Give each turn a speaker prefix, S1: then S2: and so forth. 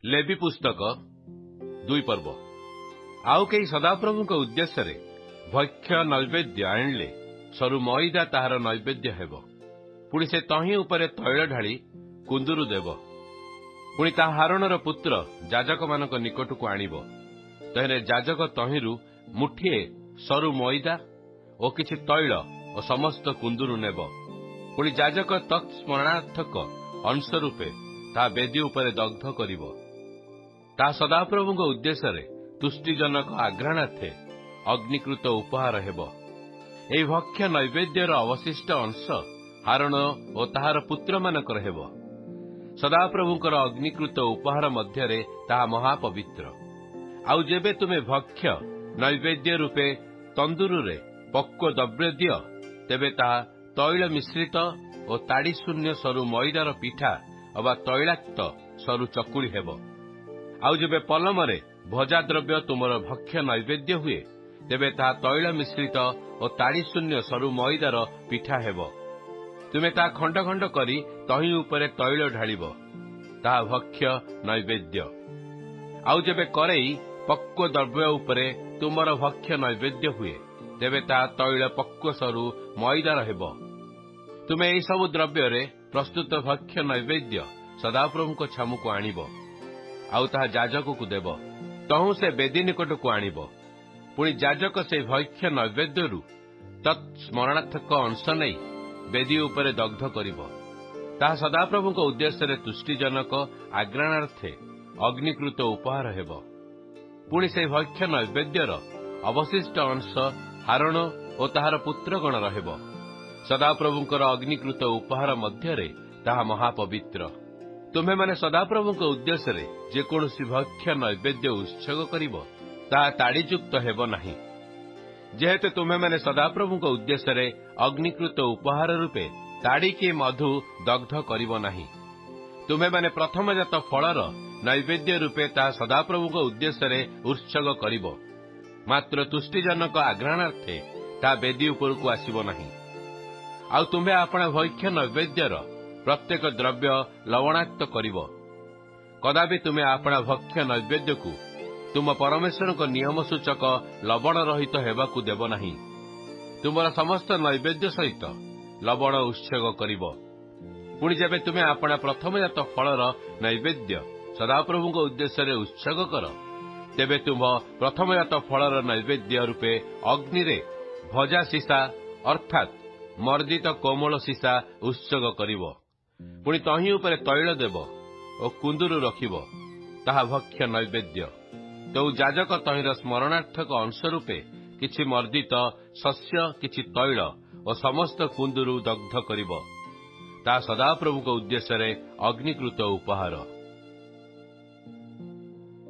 S1: Levy पुस्तक 2 पर्व। आउ कई सदाप्रभुଙ୍କ उद्देश्य भक्ष्य नैवेद्य आणले सरू मैदा ताहार नैवेद्य हेब। पुणी से तही उपरे तैल ढाली कुंदुरु देव। पुणी ता हारणर पुत्र जाजक मानक निकट को आणिब। तहरे जाजक तहिरु मुठिए सरू मैदा और किछि तैल और समस्त कुंदुरु नेब। पुणी जाजक तत्स्मरणार्थक अंश रूपे ता बेदी उपरे दग्ध करिब। ता सदाप्रभुଙ୍କ उद्देश्य तुष्टिजनक आघ्राणार्थे अग्निकृत उपहार हेब। एही भक्ष्य नैवेद्यर अवशिष्ट अंश हारण और ताहार पुत्र मानकर हेब। सदाप्रभुଙ୍କର अग्निकृत उपहार मध्यरे ताहा महापवित्र। आउ जेबे तुमे भक्ष्य नैवेद्य रूपे तंदुरुरे पक्व द्रव्य दिय तेबे ताहा तैल मिश्रित और ताड़ी शून्य सरू मैदार पिठा अबा तैलाक्त सरू चकुली हेब। आउ जेबे पलमरे भजा द्रव्य तुमर भक्ष्य नैवेद्य हुए तेबे ताहा तैल मिश्रित और ताड़ी शून्य सरू मैदार पिठा हेब। तुमे ता खंड खंड करी तही उपरे तैल ढालिब। ताहा भक्ष्य नैवेद्य। आउ जेबे करई पक्व द्रव्य उपरे तुमर भक्ष्य नैवेद्य हुए तेबे ताहा तैल पक्व सरू मैदार हेब। तुमे एही सब द्रव्य प्रस्तुत भक्ष्य नैवेद्य सदाप्रभुଙ୍କ छामुको आणिब। आउ ताहा जाजक को देव। तहु से बेदी निकट को आणिब। पुणी जाजक से भक्ष्य नैवेद्यरु तत्स्मरणार्थक अंश नहीं बेदी उपरे दग्ध करिब। ताहा सदाप्रभुଙ୍କ उद्देश्य तुष्टिजनक आघ्राणार्थे अग्निकृत उपहार हेब। पुणी से भक्ष्य नैवेद्यर अवशिष्ट अंश हारण और ताहार पुत्रगण रहेब। सदाप्रभुଙ୍କର अग्निकृत उपहार मध्यरे ताहा महापवित्र। तुम्हें माने सदाप्रभुଙ୍କ उद्देश्य जेकोसी भक्ष्य नैवेद्य उत्सर्ग करिब ताहा ताड़ीयुक्त हेब नाही। जेहेतु तुम्हें माने सदाप्रभुଙ୍କ उद्देश्य अग्निकृत उपहार रूपे ताड़ी कि मधु दग्ध करिब नाही। तुम्हें माने प्रथमजात फलर नैवेद्य रूपे ताहा सदाप्रभुଙ୍କ उद्देश्य उत्सर्ग करिब। मात्र तुष्टिजनक आघ्राणार्थे ताहा बेदी उपरकू आसिब नाही। आउ तुम्हें आपण भक्ष्य नैवेद्यर प्रत्येक द्रव्य लवणाक्त करिब। कदापि तुम्हें आपण भक्ष्य नैवेद्य को तुम परमेश्वर नियम सूचक लवण रहित हेबाकू देव नाही। तुमर समस्त नैवेद्य सहित लवण उत्सर्ग करिब। पुणी जेबे तुम्हें आपण प्रथमजात फलर नैवेद्य सदाप्रभुଙ୍କ उद्देश्य उत्सर्ग कर तेबे तुम प्रथमजात फलर नैवेद्य रूपे अग्नि रे भजा सीसा अर्थात मर्दित कोमल सीसा उत्सर्ग करिब। पुणी तही उपरे तैल देव और कुंदुरु रखिब। ताहा भक्ष्य नैवेद्य। तो जाजक तहिर स्मरणार्थक अंश रूपे किछि मर्दित शस्य किछि तैल और समस्त कुंदुरु दग्ध करिब। ता सदाप्रभुଙ୍କ उद्देश्य अग्निकृत उपहार।